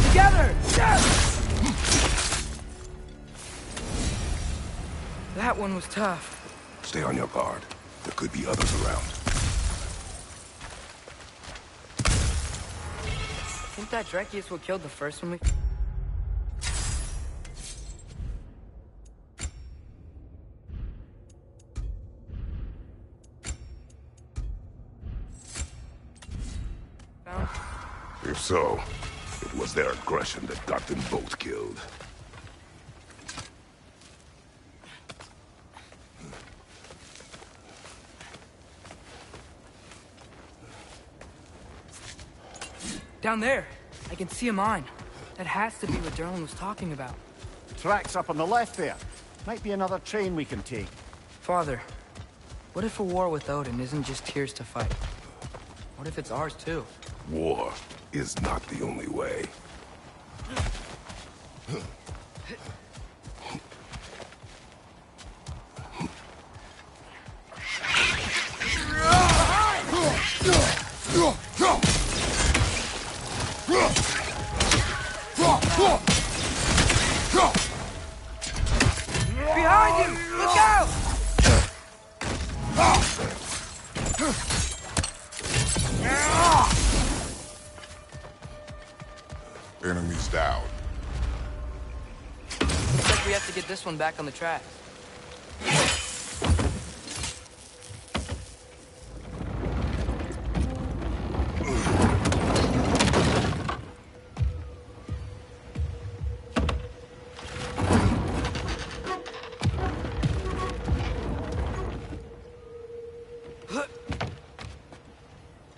Together! That one was tough. Stay on your guard. There could be others around. I think that Trekkie is what killed the first one we... found. If so, it was their aggression that got them both killed. Down there. I can see a mine. That has to be what Derlin was talking about. Tracks up on the left there. Might be another train we can take. Father, what if a war with Odin isn't just Tyr's to fight? What if it's ours too? War is not the only way. Behind you! Look out! Enemies down. Looks like we have to get this one back on the track.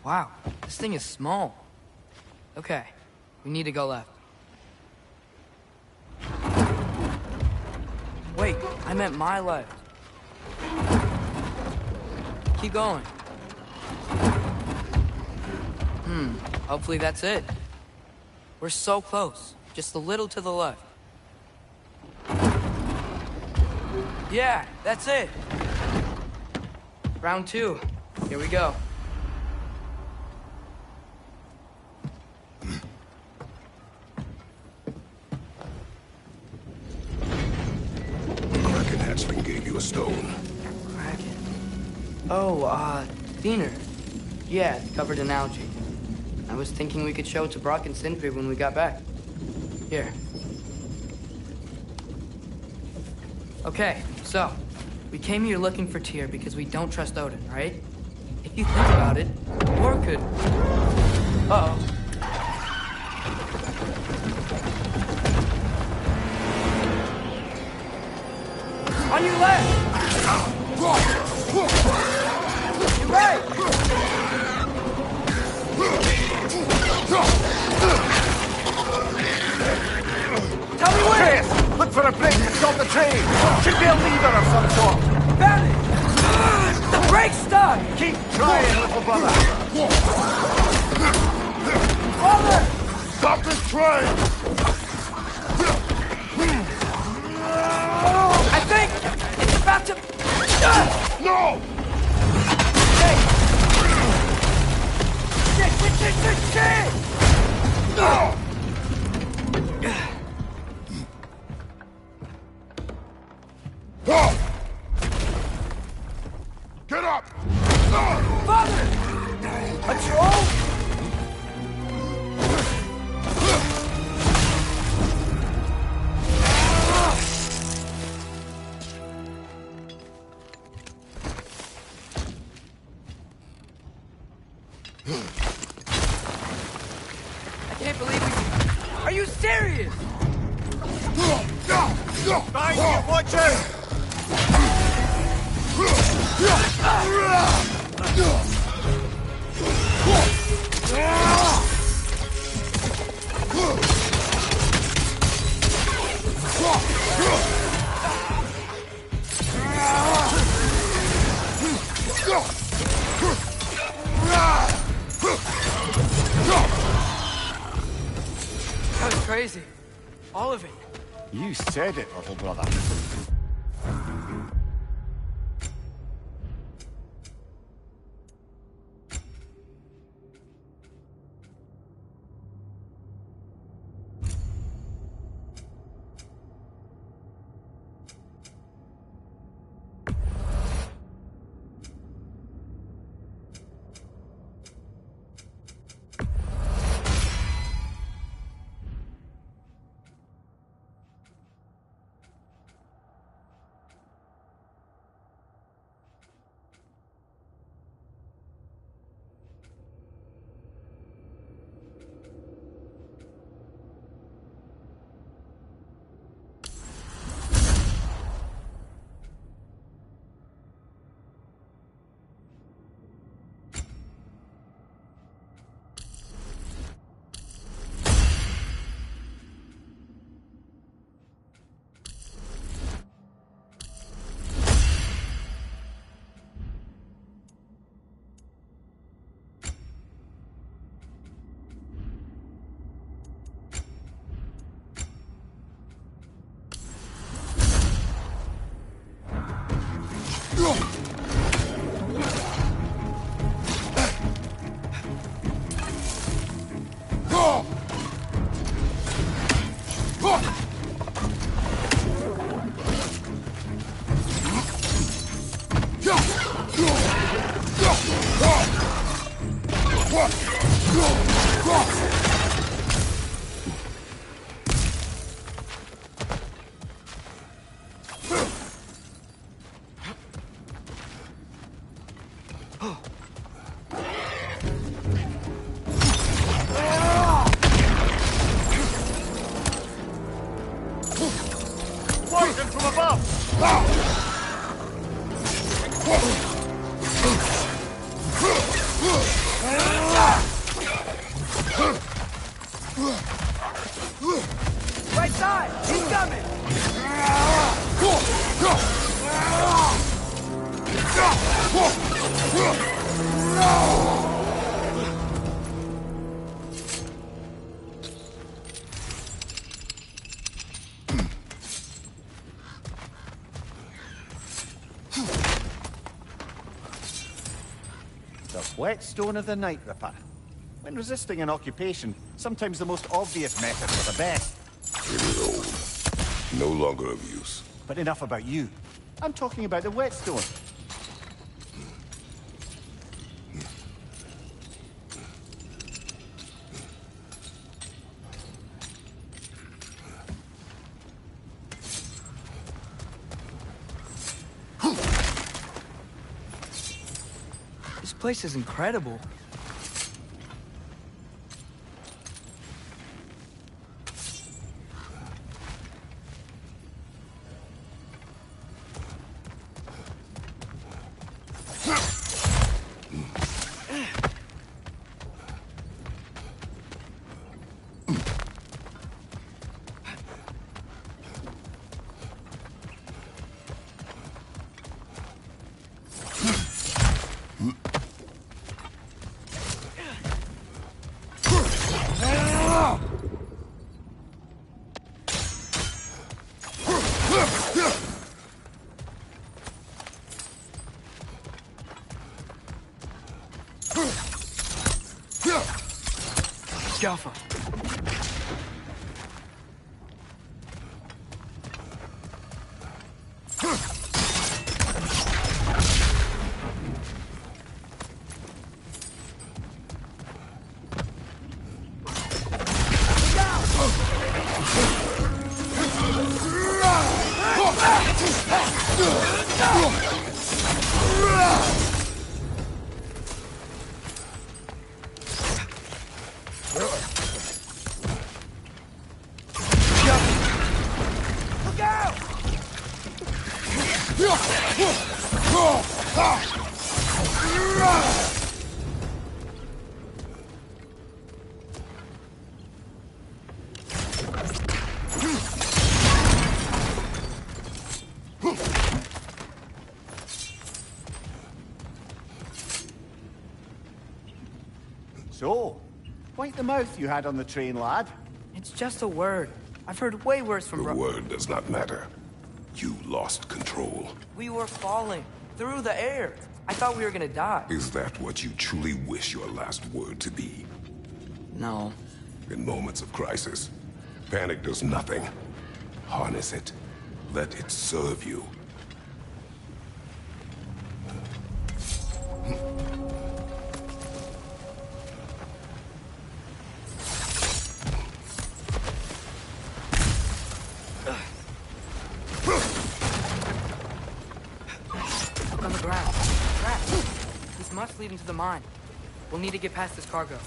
Wow, this thing is small. Okay, we need to go left. Wait, I meant my left. Keep going. Hopefully that's it. We're so close, just a little to the left. Yeah, that's it. Round 2. Here we go. Kraken hatchling gave you a stone. Kraken. Oh, Diener. Yeah, it's covered in algae. I was thinking we could show it to Brock and Sindri when we got back. Here. Okay, so, we came here looking for Tyr because we don't trust Odin, right? If you think about it, war could... Uh-oh. On your left! Your right! Tell me where! Chris, look for a break to stop the train! Should be a lever of some sort! Found it! The brake's stuck! Keep trying, little brother! Father! Stop this train! I think it's about to... No! Hey! Shit! Get up! Father! A troll? I can't believe we... Are you serious? Behind you, watch out! That was crazy. All of it. You said it, little brother. Poison from above! The whetstone of the Night Ripper. When resisting an occupation, sometimes the most obvious methods are the best. It is old. No longer of use. But enough about you. I'm talking about the whetstone. This place is incredible. Jaffa. So, wipe the mouth you had on the train, lad. It's just a word. I've heard way worse from The word does not matter. You lost control. We were falling through the air. I thought we were gonna die. Is that what you truly wish your last word to be? No. In moments of crisis, panic does nothing. Harness it. Let it serve you. On the ground. Trapped. This must lead into the mine. We'll need to get past this cargo.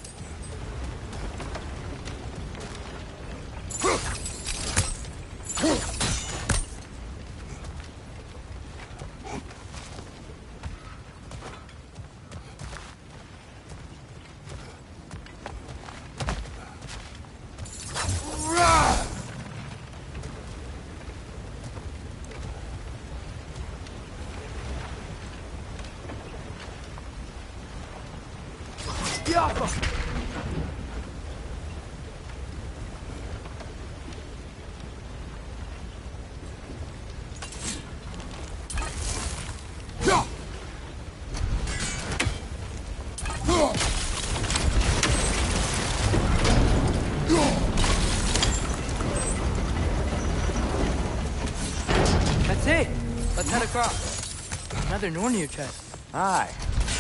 That's it! Let's head across. Another Nornir chest. Aye,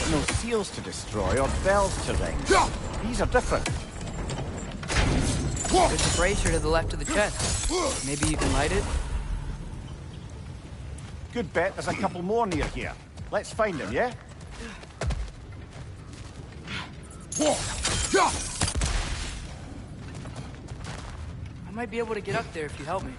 but no seals to destroy or bells to ring. These are different. There's a brazier to the left of the chest. Maybe you can light it? Good bet there's a couple more near here. Let's find them, yeah? I might be able to get up there if you help me.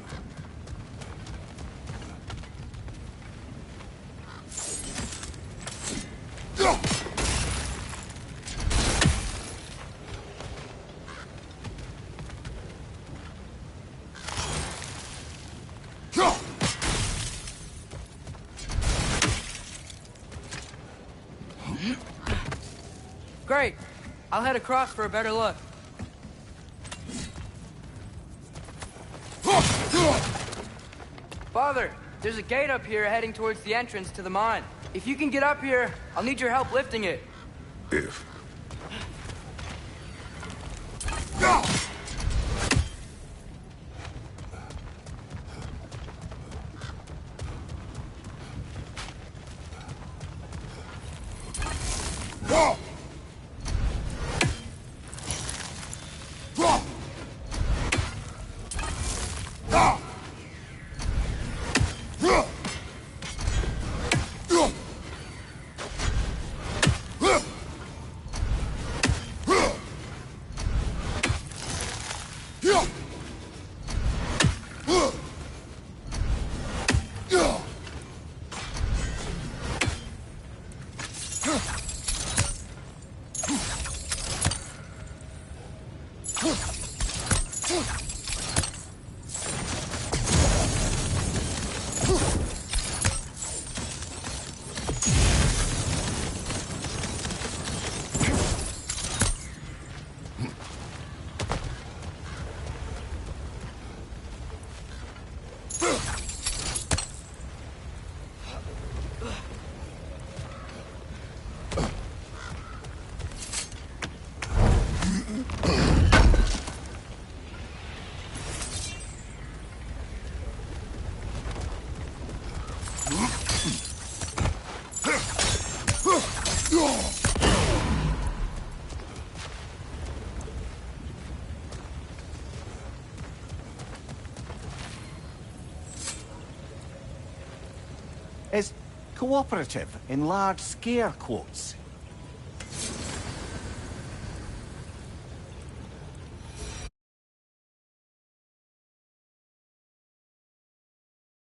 Great. I'll head across for a better look. Father, there's a gate up here heading towards the entrance to the mine. If you can get up here, I'll need your help lifting it. If. Is cooperative in large scare quotes.